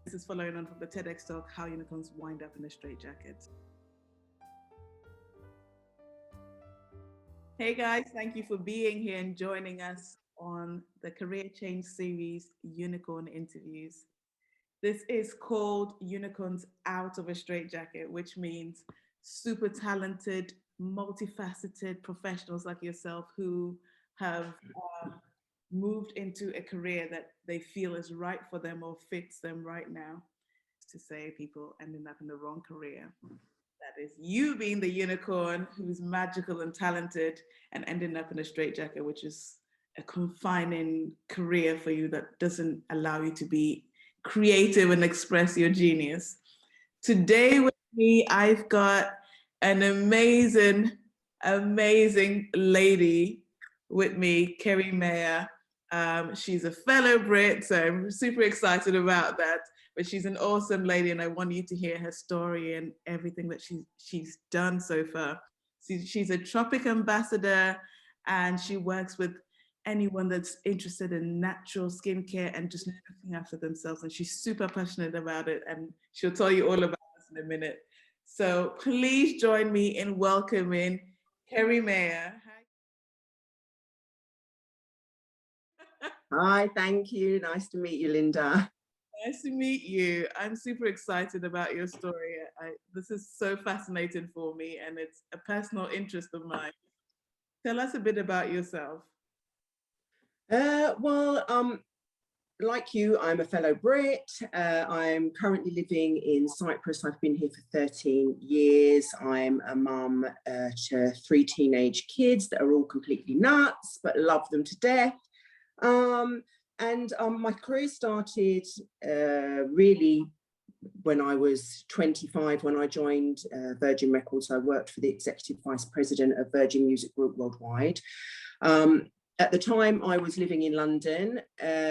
This is following on from the TEDx Talk, How Unicorns Wind Up in a Straitjacket. Hey guys, thank you for being here and joining us on the Career Change Series Unicorn Interviews. This is called Unicorns Out of a Straitjacket, which means super talented, multifaceted professionals like yourself who have moved into a career that they feel is right for them or fits them right now. To say people ending up in the wrong career. That is you being the unicorn who's magical and talented and ending up in a straitjacket, which is a confining career for you that doesn't allow you to be creative and express your genius. Today with me, I've got an amazing lady with me, Kerry Maher. She's a fellow Brit, so I'm super excited about that. But she's an awesome lady, and I want you to hear her story and everything that she's done so far. She's a Tropic Ambassador, and she works with anyone that's interested in natural skincare and just looking after themselves. And she's super passionate about it, and she'll tell you all about this in a minute. So please join me in welcoming Kerry Maher. Hi, thank you. Nice to meet you, Linda. Nice to meet you. I'm super excited about your story. This is so fascinating for me, and it's a personal interest of mine. Tell us a bit about yourself. Like you, I'm a fellow Brit. I'm currently living in Cyprus. I've been here for 13 years. I'm a mum to 3 teenage kids that are all completely nuts, but love them to death. My career started really when I was 25, when I joined Virgin Records. I worked for the Executive Vice President of Virgin Music Group Worldwide. At the time, I was living in London.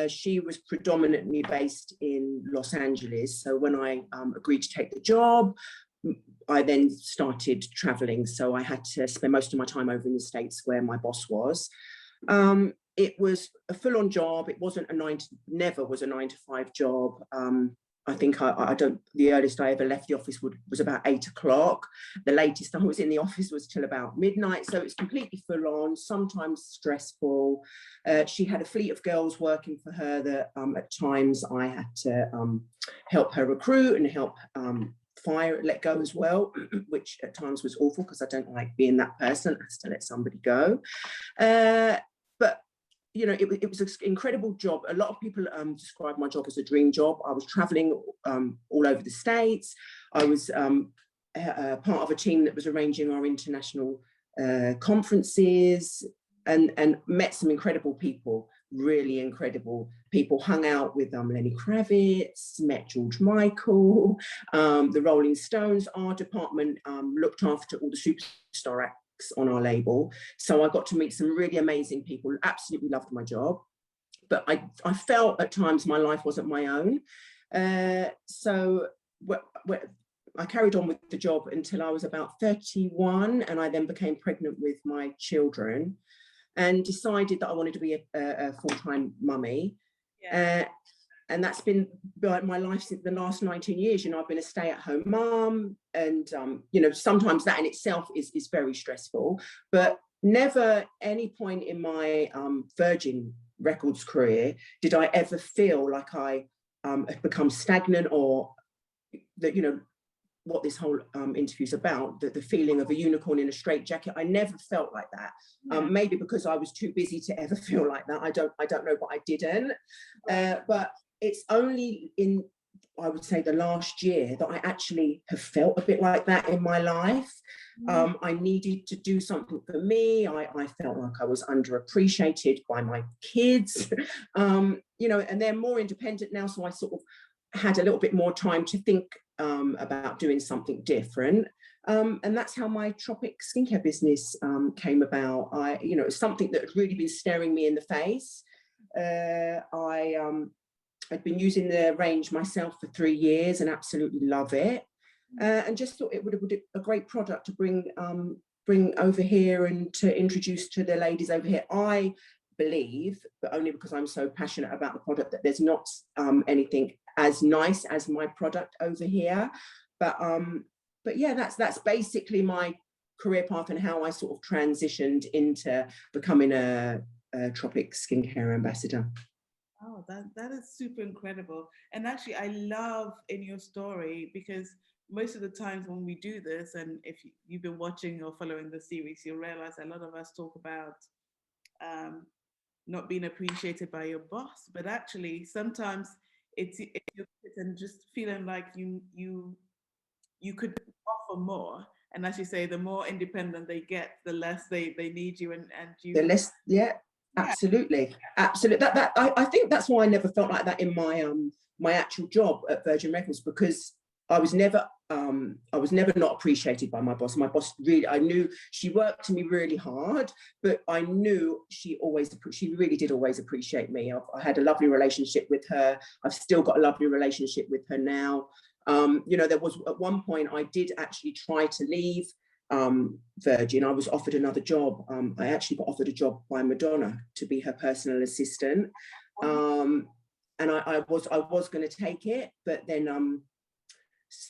She was predominantly based in Los Angeles. So when I agreed to take the job, I then started traveling. So I had to spend most of my time over in the States where my boss was. It was a full-on job. It wasn't never was a 9-to-5 job. I think the earliest I ever left the office was about 8 o'clock. The latest I was in the office was till about midnight. So it's completely full on, sometimes stressful. She had a fleet of girls working for her that at times I had to help her recruit and help let go as well, which at times was awful because I don't like being that person that has to let somebody go. But you know, it was an incredible job. A lot of people describe my job as a dream job. I was traveling all over the States. I was part of a team that was arranging our international conferences and met some incredible people, really incredible people. Hung out with Lenny Kravitz, met George Michael, the Rolling Stones. Our department looked after all the superstar acts on our label. So I got to meet some really amazing people, absolutely loved my job. But I felt at times my life wasn't my own. So I carried on with the job until I was about 31, and I then became pregnant with my children and decided that I wanted to be a full-time mummy. Yeah. And that's been my life since the last 19 years. You know, I've been a stay-at-home mum, and you know, sometimes that in itself is very stressful. But never any point in my Virgin Records career did I ever feel like I had become stagnant, or that, you know, what this whole interview is about, the feeling of a unicorn in a straitjacket. I never felt like that. Yeah. Maybe because I was too busy to ever feel like that. I don't know, but I didn't. But it's only in, I would say, the last year that I actually have felt a bit like that in my life. I needed to do something for me. I felt like I was underappreciated by my kids, you know, and they're more independent now. So I sort of had a little bit more time to think about doing something different. And that's how my Tropic skincare business came about. You know, it's something that had really been staring me in the face. I'd been using the range myself for 3 years and absolutely love it. And just thought it would be a great product to bring over here and to introduce to the ladies over here. I believe, but only because I'm so passionate about the product, that there's not anything as nice as my product over here. But yeah, that's basically my career path and how I sort of transitioned into becoming a Tropic skincare ambassador. Oh, that is super incredible. And actually, I love in your story, because most of the times when we do this, and if you've been watching or following the series, you'll realize a lot of us talk about um, not being appreciated by your boss, but actually sometimes it's and just feeling like you could offer more. And as you say, the more independent they get, the less they need you, and The you. less, yeah, Yeah. absolutely. I think that's why I never felt like that in my my actual job at Virgin Records, because I was never not appreciated by my boss. My boss really, I knew she worked me really hard, but I knew she really did always appreciate me. I had a lovely relationship with her. I've still got a lovely relationship with her now. You know, there was at one point I did actually try to leave Virgin. I was offered another job. I actually got offered a job by Madonna to be her personal assistant. And I was going to take it, but then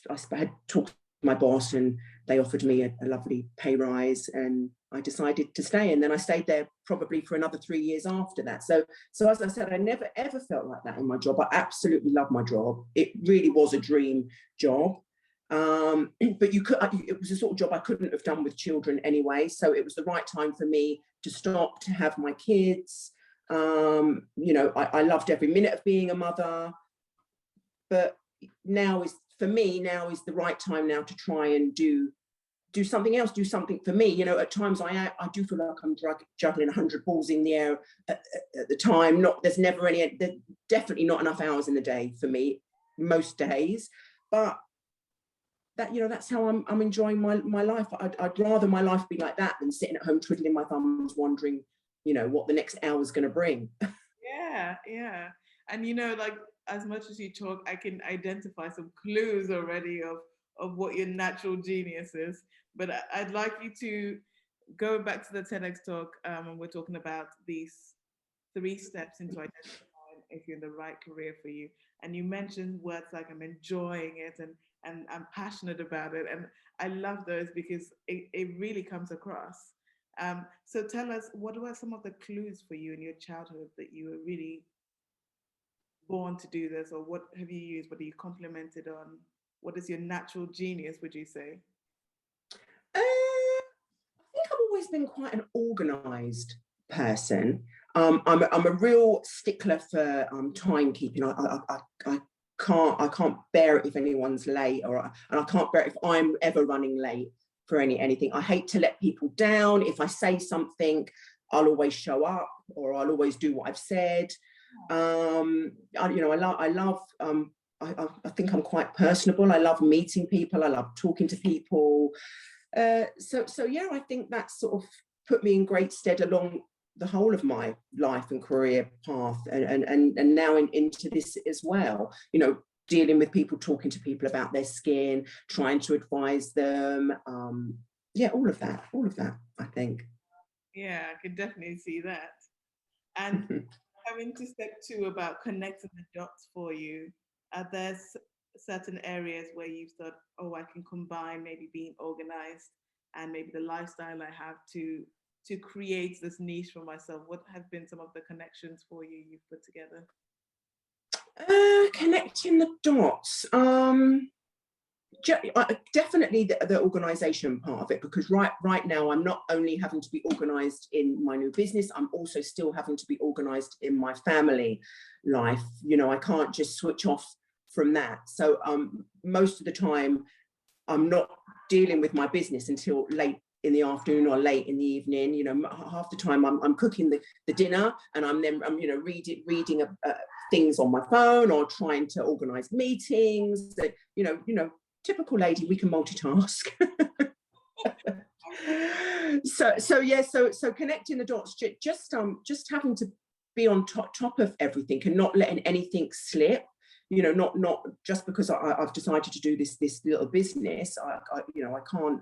I had talked to my boss and they offered me a lovely pay rise, and I decided to stay. And then I stayed there probably for another 3 years after that. So as I said, I never ever felt like that in my job. I absolutely love my job. It really was a dream job. But it was a sort of job I couldn't have done with children anyway. So it was the right time for me to stop, to have my kids. You know, I loved every minute of being a mother, but now is the right time now to try and do something else, do something for me. You know, at times I do feel like I'm juggling 100 balls in the air at the time. There's definitely not enough hours in the day for me most days, but that, you know, that's how I'm enjoying my life. I'd rather my life be like that than sitting at home twiddling my thumbs, wondering, you know, what the next hour's going to bring. Yeah. And you know, like, as much as you talk, I can identify some clues already of what your natural genius is. But I'd like you to go back to the TEDx talk, and we're talking about these 3 steps into identifying if you're in the right career for you. And you mentioned words like I'm enjoying it and I'm passionate about it. And I love those because it really comes across. So tell us, what were some of the clues for you in your childhood that you were really born to do this, or what have you used? What are you complimented on? What is your natural genius, would you say? I think I've always been quite an organised person. I'm a real stickler for timekeeping. I can't bear it if anyone's late, and I can't bear it if I'm ever running late for anything. I hate to let people down. If I say something, I'll always show up, or I'll always do what I've said. I think I'm quite personable. I love meeting people. I love talking to people. So yeah, I think that sort of put me in great stead along the whole of my life and career path, and now into this as well. You know, dealing with people, talking to people about their skin, trying to advise them. Yeah, all of that, I think. Yeah, I can definitely see that. And coming to step 2 about connecting the dots for you, are there certain areas where you've thought, oh, I can combine maybe being organized and maybe the lifestyle I have to create this niche for myself? What have been some of the connections for you you've put together? Connecting the dots. Definitely the organisation part of it, because right now I'm not only having to be organised in my new business, I'm also still having to be organised in my family life. You know, I can't just switch off from that. So most of the time I'm not dealing with my business until late in the afternoon or late in the evening. You know, half the time I'm cooking the dinner, and I'm you know, reading things on my phone, or trying to organise meetings. That you know, typical lady, we can multitask. So connecting the dots, just having to be on top of everything and not letting anything slip. You know, not just because I've decided to do this little business, you know, I can't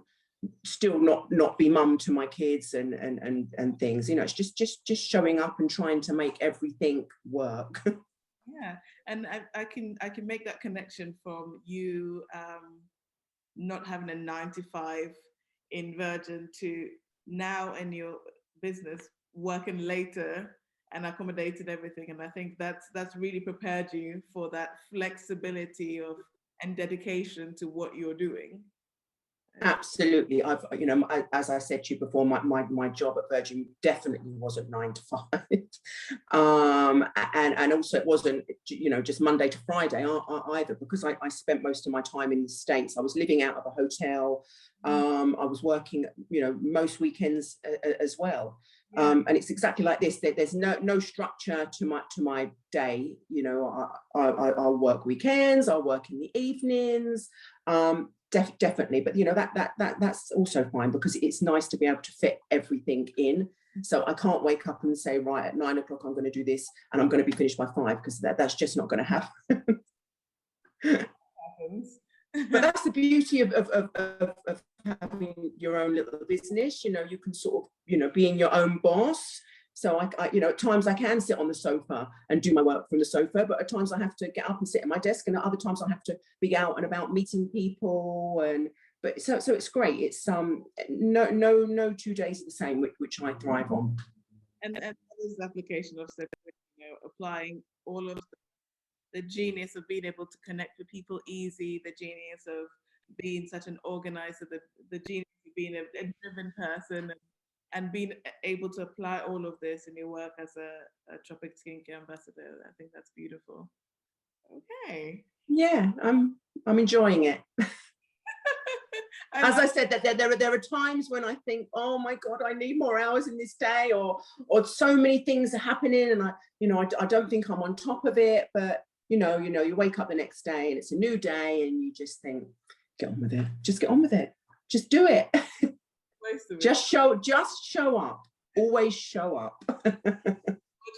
still not be mum to my kids and things. You know, it's just showing up and trying to make everything work. Yeah, and I can make that connection from you not having a 9 to 5 in Virgin to now in your business working later and accommodating everything. And I think that's really prepared you for that flexibility of and dedication to what you're doing. Absolutely. I've, you know, as I said to you before, my job at Virgin definitely wasn't 9 to 5. And also it wasn't, you know, just Monday to Friday either, because I spent most of my time in the States. I was living out of a hotel. I was working, you know, most weekends as well. And it's exactly like this. There's no structure to my day. You know, I'll work weekends. I'll work in the evenings. Definitely, but you know, that's also fine, because it's nice to be able to fit everything in. So I can't wake up and say, right, at 9 o'clock I'm going to do this and I'm going to be finished by 5, because that's just not going to happen. But that's the beauty of having your own little business. You know, you can sort of, you know, being your own boss. So I, you know, at times I can sit on the sofa and do my work from the sofa, but at times I have to get up and sit at my desk, and at other times I have to be out and about meeting people. But so it's great. It's no 2 days are the same, which I thrive on. And that is the application of, you know, applying all of the genius of being able to connect with people easy, the genius of being such an organizer, the genius of being a driven person, and being able to apply all of this in your work as a Tropic Skincare Ambassador. I think that's beautiful. Okay. Yeah, I'm enjoying it. As I said, that there are times when I think, oh my God, I need more hours in this day, or so many things are happening, and I don't think I'm on top of it. But you wake up the next day and it's a new day, and you just think, get on with it. Just get on with it. Just do it. Just show up. Always show up. But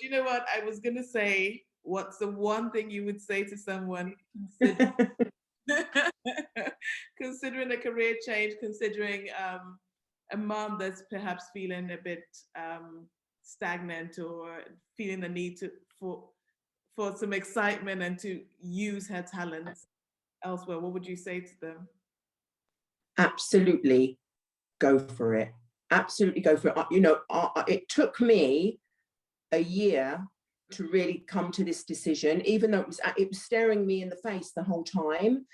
you know what? I was gonna say, what's the one thing you would say to someone considering a career change, considering a mom that's perhaps feeling a bit stagnant, or feeling the need for some excitement and to use her talents elsewhere? What would you say to them? Absolutely go for it. Absolutely go for it. You know, it took me a year to really come to this decision, even though it was staring me in the face the whole time.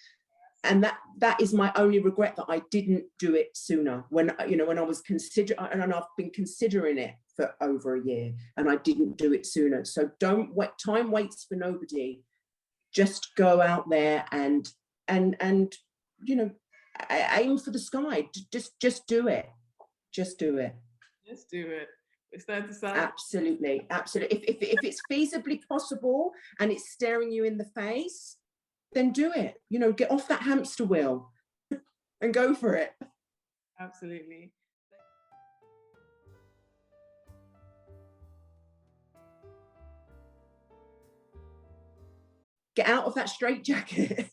And that is my only regret, that I didn't do it sooner. When I was considering, and I've been considering it for over a year, and I didn't do it sooner. So don't wait. Time waits for nobody. Just go out there and you know, aim for the sky. Just do it. Just do it. Just do it. It's time to start. Absolutely. If it's feasibly possible and it's staring you in the face, then do it. You know, get off that hamster wheel and go for it. Absolutely. Get out of that straitjacket.